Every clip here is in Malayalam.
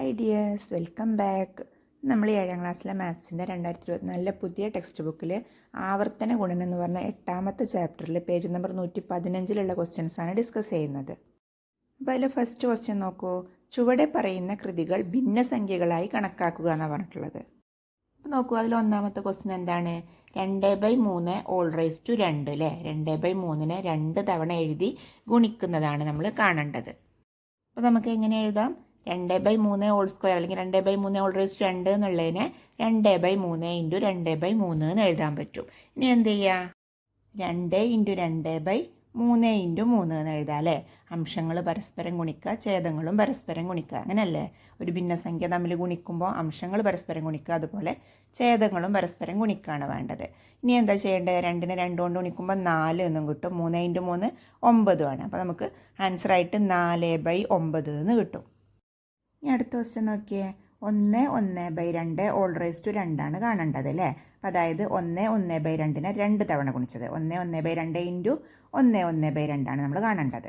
Hi dears, welcome back. നമ്മൾ 7ാം ക്ലാസ്സിലെ മാത്സിൻ്റെ 2024 പുതിയ ടെക്സ്റ്റ് ബുക്കിൽ ആവർത്തന ഗുണനം എന്ന് പറഞ്ഞ 8ാമത്തെ ചാപ്റ്ററിൽ പേജ് നമ്പർ 115 ക്വസ്റ്റ്യൻസാണ് ഡിസ്കസ് ചെയ്യുന്നത്. അപ്പോൾ അതിൽ ഫസ്റ്റ് ക്വസ്റ്റ്യൻ നോക്കൂ. ചുവടെ പറയുന്ന കൃതികൾ ഭിന്നസംഖ്യകളായി കണക്കാക്കുക എന്നാണ് പറഞ്ഞിട്ടുള്ളത്. അപ്പോൾ നോക്കൂ, അതിൽ ഒന്നാമത്തെ ക്വസ്റ്റ്യൻ എന്താണ്? 2/3 ഓൾ റൈസ് ടു 2 അല്ലേ. 2/3 2 തവണ എഴുതി ഗുണിക്കുന്നതാണ് നമ്മൾ കാണേണ്ടത്. അപ്പോൾ നമുക്ക് എങ്ങനെ എഴുതാം? 2/3 ഹോൾ സ്ക്വയർ അല്ലെങ്കിൽ 2/3 ഹോൾ റൈസ് ടു 2 എന്നുള്ളതിനെ 2/3 ഇൻറ്റു 2/3 എന്ന് എഴുതാൻ പറ്റും. ഇനി എന്ത് ചെയ്യുക? 2 ഇൻറ്റു 2/3 ഇൻറ്റു 3 എന്ന് എഴുതാം അല്ലേ. അംശങ്ങൾ പരസ്പരം ഗുണിക്കുക, ഛേദങ്ങളും പരസ്പരം ഗുണിക്കുക, അങ്ങനെയല്ലേ? ഒരു ഭിന്നസംഖ്യ തമ്മിൽ ഗുണിക്കുമ്പോൾ അംശങ്ങൾ പരസ്പരം ഗുണിക്കുക, അതുപോലെ ഛേദങ്ങളും പരസ്പരം ഗുണിക്കുകയാണ് വേണ്ടത്. ഇനി എന്താ ചെയ്യേണ്ടത്? 2നെ 2 കൊണ്ട് ഗുണിക്കുമ്പോൾ 4 എന്നും കിട്ടും. 3 ഇൻറ്റു 3 9 ആണ്. അപ്പോൾ നമുക്ക് ആൻസറായിട്ട് 4/9 എന്ന് കിട്ടും. ഇനി അടുത്ത ക്വസ്റ്റ്യൻ നോക്കിയേ. 1/2 ഓൾ റൈസ് ടു 2 ആണ് കാണേണ്ടത് അല്ലേ. അപ്പം അതായത് 1/2നെ 2 തവണ ഗുണിച്ചത് 1/2 ഇൻറ്റു 1/2 ആണ് നമ്മൾ കാണേണ്ടത്.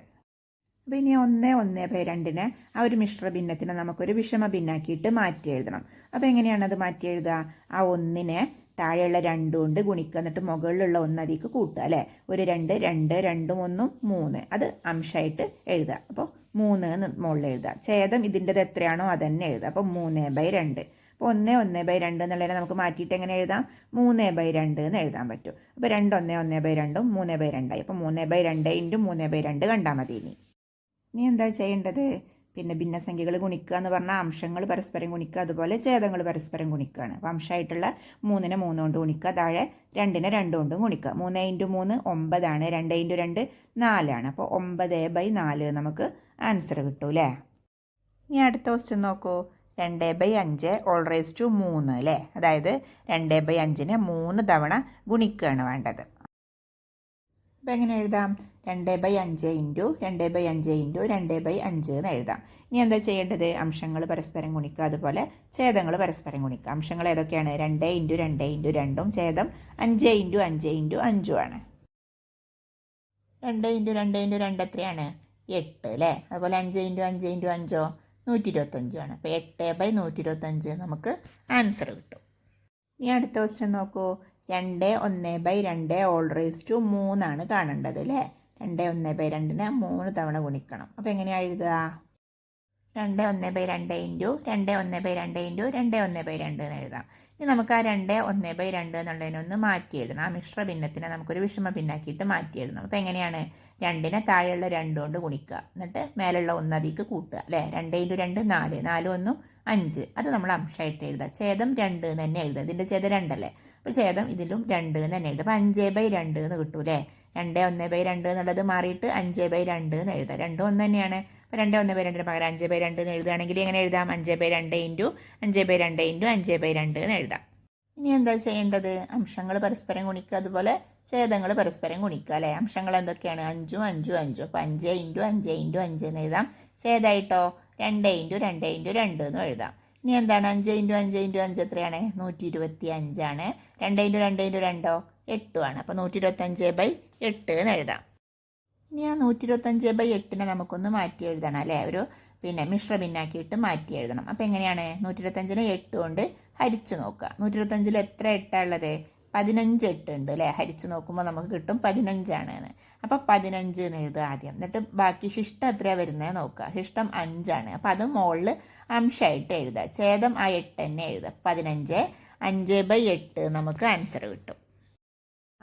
അപ്പോൾ ഇനി 1/2നെ ആ ഒരു മിശ്ര ഭിന്നത്തിനെ നമുക്കൊരു വിഷമ ഭിന്നാക്കിയിട്ട് മാറ്റി എഴുതണം. അപ്പോൾ എങ്ങനെയാണത് മാറ്റി എഴുതുക? ആ 1നെ താഴെയുള്ള 2 കൊണ്ട് ഗുണിക്കുക, എന്നിട്ട് മുകളിലുള്ള 1 അതിലേക്ക് കൂട്ടുക അല്ലേ. ഒരു 2 2 2 1 3 അത് അംശമായിട്ട് എഴുതുക. അപ്പോൾ 3 എന്ന് മുകളിൽ എഴുതുക. ഛേദം ഇതിൻ്റെത് എത്രയാണോ അത് തന്നെ എഴുതുക. അപ്പോൾ 3/2. അപ്പോൾ 1/2 എന്നുള്ളതിനെ നമുക്ക് മാറ്റിയിട്ട് എങ്ങനെ എഴുതാം? 3/2 എന്ന് എഴുതാൻ പറ്റും. അപ്പോൾ 2 1/2 3/2 അപ്പോൾ 3/2 ഇൻറ്റു 3/2 കണ്ടാൽ മതി. ഇനി എന്താ ചെയ്യേണ്ടത്? പിന്നെ ഭിന്നസംഖ്യകൾ ഗുണിക്കുക എന്ന് പറഞ്ഞാൽ അംശങ്ങൾ പരസ്പരം ഗുണിക്കുക, അതുപോലെ ഛേദങ്ങൾ പരസ്പരം ഗുണിക്കുകയാണ്. അപ്പോൾ അംശമായിട്ടുള്ള 3നെ 3 കൊണ്ട് ഗുണിക്കുക, താഴെ 2നെ 2 കൊണ്ടും ഗുണിക്കുക. 3 ഇൻറ്റു 3 9 ആണ്. 2 ഇൻറ്റു 2 4 ആണ്. അപ്പോൾ 9/4 നമുക്ക് ആൻസർ കിട്ടും അല്ലേ. ഇനി അടുത്ത ക്വസ്റ്റ്യൻ നോക്കൂ. 2/5 ഓൾ റൈസ് ടു 3 അല്ലേ. അതായത് 2/5നെ 3 തവണ ഗുണിക്കുകയാണ് വേണ്ടത്. അപ്പോൾ എങ്ങനെ എഴുതാം? 2/5 ഇൻറ്റു 2/5 ഇൻറ്റു 2/5 എന്ന് എഴുതാം. ഇനി എന്താ ചെയ്യേണ്ടത്? അംശങ്ങൾ പരസ്പരം ഗുണിക്കുക, അതുപോലെ ഛേദങ്ങൾ പരസ്പരം ഗുണിക്കുക. അംശങ്ങൾ ഏതൊക്കെയാണ്? 2 ഇൻറ്റു 2 ഇൻറ്റു 2ഉം ഛേദം 5 ഇൻറ്റു 5 ഇൻറ്റു 5ഉം ആണ്. 2 ഇൻറ്റു 2 ഇൻറ്റു 2 എത്രയാണ്? 8 അല്ലേ. അതുപോലെ 5 ഇൻറ്റു 5 ഇൻറ്റു 5ഓ 125 ആണ്. അപ്പോൾ 8/125 നമുക്ക് ആൻസർ കിട്ടും. ഇനി അടുത്ത ക്വസ്റ്റ്യൻ നോക്കൂ. 2 1/2 ഓൾ റൈസ് ടു 3 ആണ് കാണേണ്ടത് അല്ലേ. 2 1/2നെ 3 തവണ ഗുണിക്കണം. അപ്പോൾ എങ്ങനെയാണ് എഴുതുക? 2 1/2 ഇൻറ്റു 2 1/2 ഇൻറ്റു 2 1/2 എന്ന് എഴുതാം. ഇനി നമുക്ക് ആ 2 1/2 എന്നുള്ളതിനൊന്ന് മാറ്റി എഴുതണം. ആ മിശ്ര ഭിന്നത്തിനെ നമുക്കൊരു വിഷമ ഭിന്നാക്കിയിട്ട് മാറ്റി എഴുതണം. അപ്പോൾ എങ്ങനെയാണ്? 2നെ താഴെയുള്ള 2 കൊണ്ട് ഗുണിക്കുക, എന്നിട്ട് മേലുള്ള 1 അതിലേക്ക് കൂട്ടുക അല്ലേ. 2 ഇൻറ്റു 2 4 4 1 5 അത് നമ്മൾ അംശമായിട്ട് എഴുതുക. ഛേദം 2 എന്ന് തന്നെ എഴുതുക. ഇതിൻ്റെ ഛേദം 2 അല്ലേ. അപ്പോൾ ഛേദം ഇതിലും 2 എന്ന് തന്നെ എഴുതുക. അപ്പോൾ 5/2 എന്ന് കിട്ടും അല്ലേ. 2 1/2 എന്നുള്ളത് മാറിയിട്ട് 5/2 എന്ന് എഴുതാം. 2 1 തന്നെയാണ്. അപ്പോൾ 2 1/2 പകരം 5/2 എന്ന് എഴുതുകയാണെങ്കിൽ എങ്ങനെ എഴുതാം? 5/2 ഇൻറ്റു 5/2 ഇൻറ്റു 5/2 എന്ന് എഴുതാം. ഇനി എന്താ ചെയ്യേണ്ടത്? അംശങ്ങൾ പരസ്പരം ഗുണിക്കുക, അതുപോലെ ഛേദങ്ങൾ പരസ്പരം ഗുണിക്കുക അല്ലേ. അംശങ്ങൾ എന്തൊക്കെയാണ്? 5 5 5. അപ്പോൾ 5 ഇൻറ്റു 5 ഇൻറ്റു 5 എന്ന് എഴുതാം. ഛേദമായിട്ടോ 2 ഇൻറ്റു 2 ഇൻറ്റു 2 എന്ന് എഴുതാം. ഇനി എന്താണ്? 5 ഇൻറ്റു 5 ഇൻറ്റു 5 എത്രയാണ്? 125 ആണ്. 2 ഇൻറ്റു 2 ഇൻറ്റു 2ഓ 8 ആണ്. അപ്പോൾ 125/8 എന്ന് എഴുതാം. ഇനി ആ 125/8നെ നമുക്കൊന്ന് മാറ്റി എഴുതണം അല്ലേ. ഒരു മിശ്ര ഭിന്നാക്കിയിട്ട് മാറ്റി എഴുതണം. അപ്പോൾ എങ്ങനെയാണ്? 125നെ 8 കൊണ്ട് ഹരിച്ചു നോക്കുക. 125ൽ എത്ര 8 ഉള്ളത്? 15 8 ഉണ്ട് അല്ലേ. ഹരിച്ചു നോക്കുമ്പോൾ നമുക്ക് കിട്ടും 15 ആണ്. അപ്പോൾ 15 എന്ന് എഴുതുക ആദ്യം. എന്നിട്ട് ബാക്കി ശിഷ്ടം എത്രയാണ് വരുന്നത് നോക്കുക. ശിഷ്ടം 5 ആണ്. അപ്പോൾ അത് മുകളിൽ അംശമായിട്ട് എഴുതുക. ഛേദം ആ 8 തന്നെ എഴുതുക. 15 5/8 നമുക്ക് ആൻസർ കിട്ടും.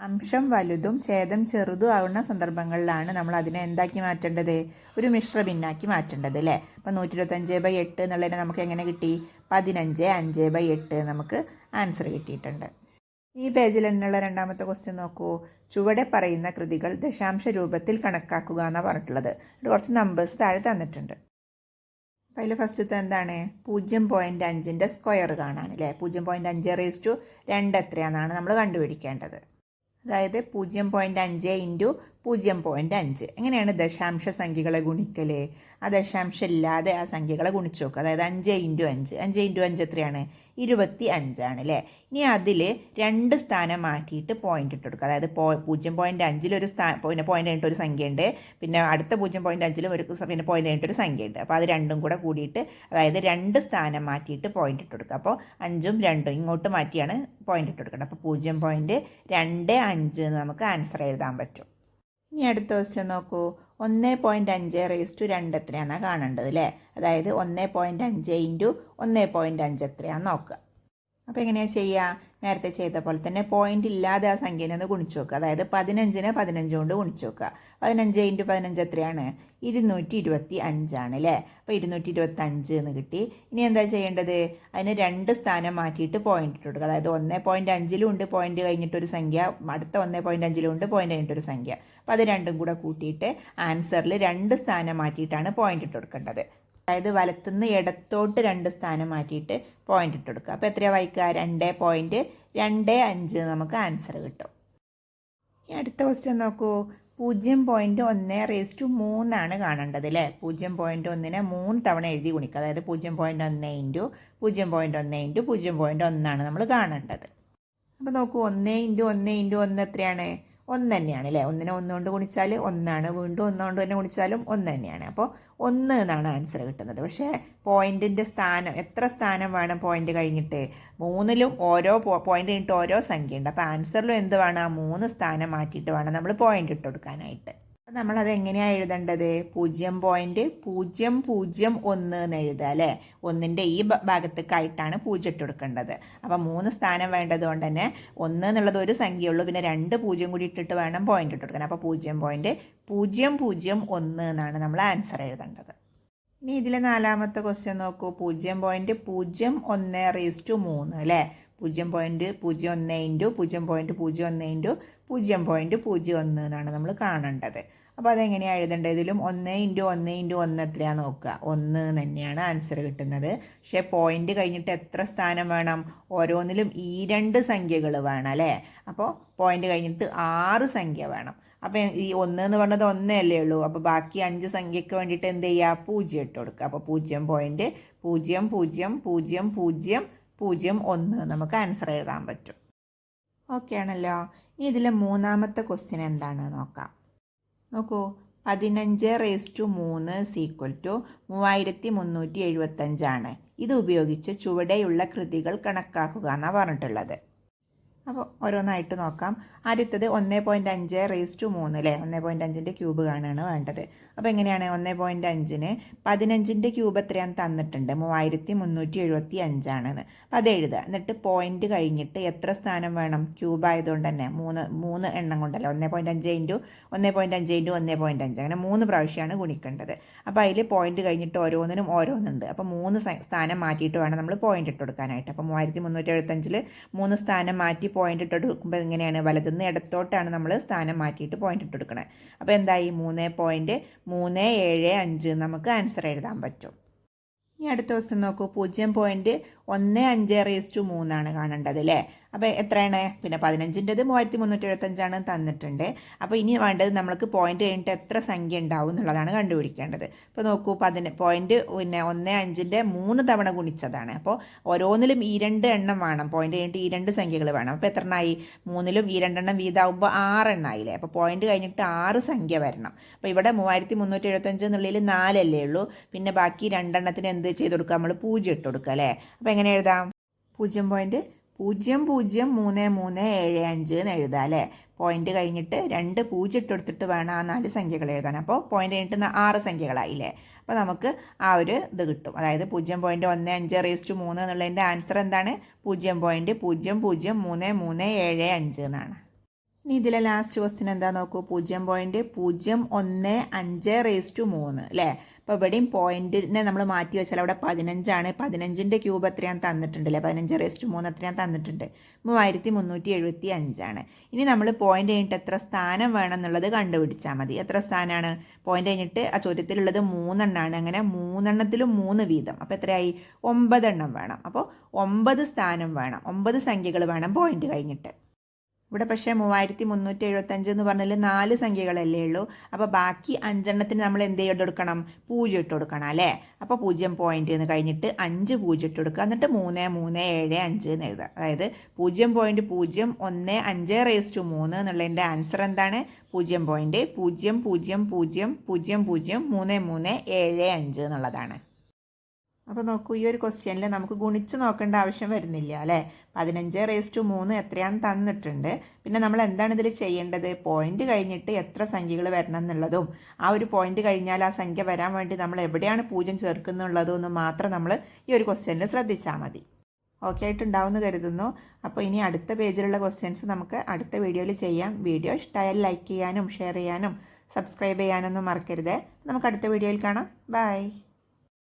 അംശം വലുതും ഛേദം ചെറുതും ആവുന്ന സന്ദർഭങ്ങളിലാണ് നമ്മൾ അതിനെ എന്താക്കി മാറ്റേണ്ടത്? ഒരു മിശ്ര ഭിന്നാക്കി മാറ്റേണ്ടത് അല്ലേ. അപ്പോൾ 125/8 എന്നുള്ളതിനെ നമുക്ക് എങ്ങനെ കിട്ടി? 15 5/8 നമുക്ക് ആൻസർ കിട്ടിയിട്ടുണ്ട്. ഈ പേജിൽ നിന്നുള്ള രണ്ടാമത്തെ ക്വസ്റ്റ്യൻ നോക്കൂ. ചുവടെ പറയുന്ന കൃതികൾ ദശാംശ രൂപത്തിൽ കണക്കാക്കുക എന്നാണ് പറഞ്ഞിട്ടുള്ളത്. കുറച്ച് നമ്പേഴ്സ് താഴെ തന്നിട്ടുണ്ട്. അപ്പോൾ അതിൽ ഫസ്റ്റത്തെ എന്താണ്? 0.5ൻ്റെ സ്ക്വയർ കാണാൻ അല്ലേ. 0.5 റേസ് ടു 2 എത്രയാണെന്നാണ് നമ്മൾ കണ്ടുപിടിക്കേണ്ടത്. അതായത് 0.5 ഇൻറ്റു 0.5. എങ്ങനെയാണ് ദശാംശ സംഖ്യകളെ ഗുണിക്കൽ? ആ ദശാംശം ഇല്ലാതെ ആ സംഖ്യകളെ ഗുണിച്ച് നോക്കുക. അതായത് 5 × 5. 5 × 5 എത്രയാണ്? 25 ആണ് അല്ലേ? ഇനി അതിൽ 2 സ്ഥാനം മാറ്റിയിട്ട് പോയിന്റ് ഇട്ട് കൊടുക്കുക. അതായത് 0.5 ഒരു പിന്നെ പോയിന്റ് കഴിഞ്ഞിട്ട് ഒരു സംഖ്യ ഉണ്ട്, പിന്നെ അടുത്ത 0.5 ഒരു പിന്നെ പോയിന്റ് കഴിഞ്ഞിട്ട് ഒരു സംഖ്യ ഉണ്ട്. അപ്പോൾ അത് രണ്ടും കൂടെ കൂടിയിട്ട്, അതായത് 2 സ്ഥാനം മാറ്റിയിട്ട് പോയിന്റ് ഇട്ട് കൊടുക്കുക. അപ്പോൾ 5ഉം 2ഉം ഇങ്ങോട്ട് മാറ്റിയാണ് പോയിന്റ് ഇട്ട് കൊടുക്കേണ്ടത്. അപ്പോൾ 0.25 എന്ന് നമുക്ക് ആൻസർ എഴുതാൻ പറ്റും. ഇനി അടുത്ത ക്വസ്റ്റ്യൻ നോക്കൂ. 1.5 എത്രയാണെന്നാണ് കാണേണ്ടത് അല്ലേ? അതായത് 1.5 × 1.5 എത്രയാണെന്ന് നോക്കുക. അപ്പോൾ എങ്ങനെയാണ് ചെയ്യുക? നേരത്തെ ചെയ്ത പോലെ തന്നെ പോയിന്റ് ഇല്ലാതെ ആ സംഖ്യനെ ഒന്ന് ഗുണിച്ച് നോക്കുക. അതായത് 15നെ 15 കൊണ്ട് ഗുണിച്ച് നോക്കുക. 15 × 15 എത്രയാണ്? 225 ആണ് അല്ലേ? അപ്പോൾ 225 എന്ന് കിട്ടി. ഇനി എന്താ ചെയ്യേണ്ടത്? അതിന് 2 സ്ഥാനം മാറ്റിയിട്ട് പോയിന്റ് ഇട്ട് കൊടുക്കുക. അതായത് 1.5 ഉണ്ട് പോയിന്റ് കഴിഞ്ഞിട്ടൊരു സംഖ്യ, അടുത്ത 1.5 ഉണ്ട് പോയിന്റ് കഴിഞ്ഞിട്ടൊരു സംഖ്യ. അപ്പോൾ അത് രണ്ടും കൂടെ കൂട്ടിയിട്ട് ആൻസറിൽ 2 സ്ഥാനം മാറ്റിയിട്ടാണ് പോയിന്റ് ഇട്ട് കൊടുക്കേണ്ടത്. അതായത് വലത്തുനിന്ന് ഇടത്തോട്ട് 2 സ്ഥാനം മാറ്റിയിട്ട് പോയിന്റ് ഇട്ട് കൊടുക്കുക. അപ്പോൾ എത്രയാണ് വായിക്കുക? 2.25 നമുക്ക് ആൻസർ കിട്ടും. ഈ അടുത്ത ക്വസ്റ്റ്യൻ നോക്കൂ. 0.1/3 ആണ് കാണേണ്ടത് അല്ലേ? 0.1നെ 3 തവണ എഴുതി ഗുണിക്കുക. അതായത് 0.1 × 0.1 × 0.1 ആണ് നമ്മൾ കാണേണ്ടത്. അപ്പോൾ നോക്കൂ, 1 × 1 × 1 എത്രയാണ്? 1 തന്നെയാണ് അല്ലേ? 1നെ 1 കൊണ്ട് ഗുണിച്ചാൽ 1 ആണ്, വീണ്ടും 1 കൊണ്ട് തന്നെ ഗുണിച്ചാലും 1 തന്നെയാണ്. അപ്പോൾ 1 എന്നാണ് ആൻസർ കിട്ടുന്നത്. പക്ഷേ പോയിന്റിൻ്റെ സ്ഥാനം, എത്ര സ്ഥാനം വേണം പോയിന്റ് കഴിഞ്ഞിട്ട്? 3ലും ഓരോ പോയിന്റ് കഴിഞ്ഞിട്ട് ഓരോ സംഖ്യ ഉണ്ട്. അപ്പോൾ ആൻസറിലും എന്ത് വേണം? 3 സ്ഥാനം മാറ്റിയിട്ട് വേണം നമ്മൾ പോയിന്റ് ഇട്ട് കൊടുക്കാനായിട്ട്. അപ്പോൾ നമ്മളത് എങ്ങനെയാണ് എഴുതേണ്ടത്? 0.001 എന്ന് എഴുതുക അല്ലേ? 1ൻ്റെ ഈ ഭാഗത്തേക്കായിട്ടാണ് 0 ഇട്ട് കൊടുക്കേണ്ടത്. അപ്പോൾ 3 സ്ഥാനം വേണ്ടത് കൊണ്ട് തന്നെ 1 എന്നുള്ളത് ഒരു സംഖ്യയുള്ളൂ, പിന്നെ 2 0 കൂടി ഇട്ടിട്ട് വേണം പോയിന്റ് ഇട്ട് കൊടുക്കാൻ. അപ്പോൾ 0.001 എന്നാണ് നമ്മൾ ആൻസർ എഴുതേണ്ടത്. ഇനി ഇതിലെ 4ാമത്തെ ക്വസ്റ്റ്യൻ നോക്കൂ. 0.01/3 അല്ലേ? 0.01 × 0.01 × 0.01 എന്നാണ് നമ്മൾ കാണേണ്ടത്. അപ്പോൾ അതെങ്ങനെയാണ് എഴുതേണ്ടത്? ഇതിലും 1 × 1 × 1 എത്രയാണെന്ന് നോക്കുക. 1 തന്നെയാണ് ആൻസർ കിട്ടുന്നത്. പക്ഷേ പോയിന്റ് കഴിഞ്ഞിട്ട് എത്ര സ്ഥാനം വേണം? ഓരോന്നിലും ഈ 2 സംഖ്യകൾ വേണം അല്ലേ? അപ്പോൾ പോയിന്റ് കഴിഞ്ഞിട്ട് 6 സംഖ്യ വേണം. അപ്പോൾ ഈ 1 എന്ന് പറഞ്ഞത് 1 അല്ലേ ഉള്ളൂ. അപ്പോൾ ബാക്കി 5 സംഖ്യയ്ക്ക് വേണ്ടിയിട്ട് എന്ത് ചെയ്യുക? 0 ഇട്ട് കൊടുക്കുക. അപ്പോൾ 0.000001 നമുക്ക് ആൻസർ എഴുതാൻ പറ്റും. ഓക്കെ ആണല്ലോ. ഇനി ഇതിലെ 3ാമത്തെ ക്വസ്റ്റ്യൻ എന്താണ് നോക്കാം. നോക്കൂ, 15/3 = 3375 ആണ്. ഇത് ഉപയോഗിച്ച് ചുവടെയുള്ള കൃതികൾ കണക്കാക്കുക എന്നാണ് പറഞ്ഞിട്ടുള്ളത്. അപ്പോൾ ഓരോന്നായിട്ട് നോക്കാം. ആദ്യത്തേത് 1.5/3 അല്ലേ? 1.5ൻ്റെ ക്യൂബ് കാണുകയാണ് വേണ്ടത്. അപ്പോൾ എങ്ങനെയാണ്? 1.5ന് 15ൻ്റെ ക്യൂബ് എത്രയാണെന്ന് തന്നിട്ടുണ്ട്? 3375 ആണെന്ന്. അപ്പോൾ അത് എഴുതുക. എന്നിട്ട് പോയിന്റ് കഴിഞ്ഞിട്ട് എത്ര സ്ഥാനം വേണം? ക്യൂബ് ആയതുകൊണ്ട് തന്നെ 3 എണ്ണം കൊണ്ടല്ലോ. 1.5 × 1.5 × 1.5 അങ്ങനെ 3 പ്രാവശ്യമാണ് ഗുണിക്കേണ്ടത്. അപ്പോൾ അതിൽ പോയിന്റ് കഴിഞ്ഞിട്ട് ഓരോന്നിനും ഓരോന്നുണ്ട്. അപ്പോൾ 3 സ്ഥാനം മാറ്റിയിട്ട് വേണം നമ്മൾ പോയിന്റ് ഇട്ട് കൊടുക്കാനായിട്ട്. അപ്പോൾ 3375ൽ 3 സ്ഥാനം മാറ്റി പോയിന്റ് ഇട്ട് കൊടുക്കുമ്പോൾ എങ്ങനെയാണ്? വലതുനിന്ന് ഇടത്തോട്ടാണ് നമ്മൾ സ്ഥാനം മാറ്റിയിട്ട് പോയിന്റ് ഇട്ട് കൊടുക്കണത്. അപ്പോൾ എന്തായി? 3.375 നമുക്ക് ആൻസർ എഴുതാൻ പറ്റും. ഇനി അടുത്ത ദിവസം നോക്കൂ. 0.15/3 ആണ് കാണേണ്ടത് അല്ലേ? അപ്പോൾ എത്രയാണ്? പിന്നെ 15ൻ്റെത് 3375 തന്നിട്ടുണ്ട്. അപ്പോൾ ഇനി വേണ്ടത് നമ്മൾക്ക് പോയിന്റ് കഴിഞ്ഞിട്ട് എത്ര സംഖ്യ ഉണ്ടാവും എന്നുള്ളതാണ് കണ്ടുപിടിക്കേണ്ടത്. അപ്പോൾ നോക്കൂ, പോയിന്റ് പിന്നെ 15ൻ്റെ 3 തവണ ഗുണിച്ചതാണ്. അപ്പോൾ ഓരോന്നിലും ഈ 2 എണ്ണം വേണം. പോയിന്റ് കഴിഞ്ഞിട്ട് ഈ 2 സംഖ്യകൾ വേണം. അപ്പോൾ എത്ര എണ്ണമായി? 3ലും ഈ 2 എണ്ണം വീതാവുമ്പോൾ 6 എണ്ണമായില്ലേ? അപ്പോൾ പോയിന്റ് കഴിഞ്ഞിട്ട് 6 സംഖ്യ വരണം. അപ്പോൾ ഇവിടെ 3375 എന്നുള്ളതിൽ 4 അല്ലേ ഉള്ളൂ. പിന്നെ ബാക്കി 2 എണ്ണത്തിന് എന്ത് ചെയ്ത് കൊടുക്കുക? നമ്മൾ 0 ഇട്ട് കൊടുക്കുക അല്ലേ? അപ്പോൾ എങ്ങനെ എഴുതാം? 0.003375 എന്ന് എഴുതാം അല്ലേ? പോയിന്റ് കഴിഞ്ഞിട്ട് 2 0 ഇട്ട് കൊടുത്തിട്ട് വേണം ആ 4 സംഖ്യകൾ എഴുതാൻ. അപ്പോൾ പോയിന്റ് കഴിഞ്ഞിട്ട് 6 സംഖ്യകളായില്ലേ? അപ്പോൾ നമുക്ക് ആ ഒരു ഇത് കിട്ടും. അതായത് 0.15/3 എന്നുള്ളതിൻ്റെ ആൻസർ എന്താണ്? 0.00375 എന്നാണ്. ഇനി ഇതിലെ ലാസ്റ്റ് ക്വസ്റ്റ്യൻ എന്താ നോക്കൂ. 0.015/3 അല്ലേ? അപ്പോൾ ഇവിടെയും പോയിന്റിനെ നമ്മൾ മാറ്റി വെച്ചാൽ അവിടെ 15 ആണ്. 15ൻ്റെ ക്യൂബ് എത്രയാണ് തന്നിട്ടുണ്ടല്ലേ? 15/3 എത്രയാണ് തന്നിട്ടുണ്ട്? 3375 ആണ്. ഇനി നമ്മൾ പോയിന്റ് കഴിഞ്ഞിട്ട് എത്ര സ്ഥാനം വേണം എന്നുള്ളത് കണ്ടുപിടിച്ചാൽ മതി. എത്ര സ്ഥാനമാണ്? പോയിന്റ് കഴിഞ്ഞിട്ട് ആ ചോദ്യത്തിലുള്ളത് 3 എണ്ണമാണ്. അങ്ങനെ 3 എണ്ണത്തിലും 3 വീതം. അപ്പോൾ എത്രയായി? 9 എണ്ണം വേണം. അപ്പോൾ 9 സ്ഥാനം വേണം. 9 സംഖ്യകൾ വേണം പോയിന്റ് കഴിഞ്ഞിട്ട്. ഇവിടെ പക്ഷേ 3375 എന്ന് പറഞ്ഞാൽ 4 സംഖ്യകളല്ലേ ഉള്ളൂ. അപ്പോൾ ബാക്കി 5 നമ്മൾ എന്ത് ചെയ്ത് കൊടുക്കണം? 0 ഇട്ട് കൊടുക്കണം അല്ലേ. അപ്പോൾ 0 പോയിന്റ് എന്ന് കഴിഞ്ഞിട്ട് 5 0 ഇട്ട് കൊടുക്കുക. എന്നിട്ട് 3375 എന്ന് എഴുതുക. അതായത് 0.015 എന്നുള്ളതിൻ്റെ ആൻസർ എന്താണ്? 0.00003375 എന്നുള്ളതാണ്. അപ്പോൾ നോക്കൂ, ഈ ഒരു ക്വസ്റ്റ്യനിൽ നമുക്ക് ഗുണിച്ച് നോക്കേണ്ട ആവശ്യം വരുന്നില്ല അല്ലേ. 15⁻3 എത്രയാണെന്ന് തന്നിട്ടുണ്ട്. പിന്നെ നമ്മൾ എന്താണ് ഇതിൽ ചെയ്യേണ്ടത്? പോയിന്റ് കഴിഞ്ഞിട്ട് എത്ര സംഖ്യകൾ വരണം എന്നുള്ളതും ആ ഒരു പോയിന്റ് കഴിഞ്ഞാൽ ആ സംഖ്യ വരാൻ വേണ്ടി നമ്മൾ എവിടെയാണ് 0 ചേർക്കുന്നുള്ളതും എന്ന് മാത്രം നമ്മൾ ഈ ഒരു ക്വസ്റ്റ്യനിൽ ശ്രദ്ധിച്ചാൽ മതി. ഓക്കെ ആയിട്ടുണ്ടാവുമെന്ന് കരുതുന്നു. അപ്പോൾ ഇനി അടുത്ത പേജിലുള്ള ക്വസ്റ്റ്യൻസ് നമുക്ക് അടുത്ത വീഡിയോയിൽ ചെയ്യാം. വീഡിയോ ഇഷ്ടമായാൽ ലൈക്ക് ചെയ്യാനും ഷെയർ ചെയ്യാനും സബ്സ്ക്രൈബ് ചെയ്യാനൊന്നും മറക്കരുത്. നമുക്ക് അടുത്ത വീഡിയോയിൽ കാണാം. ബൈ.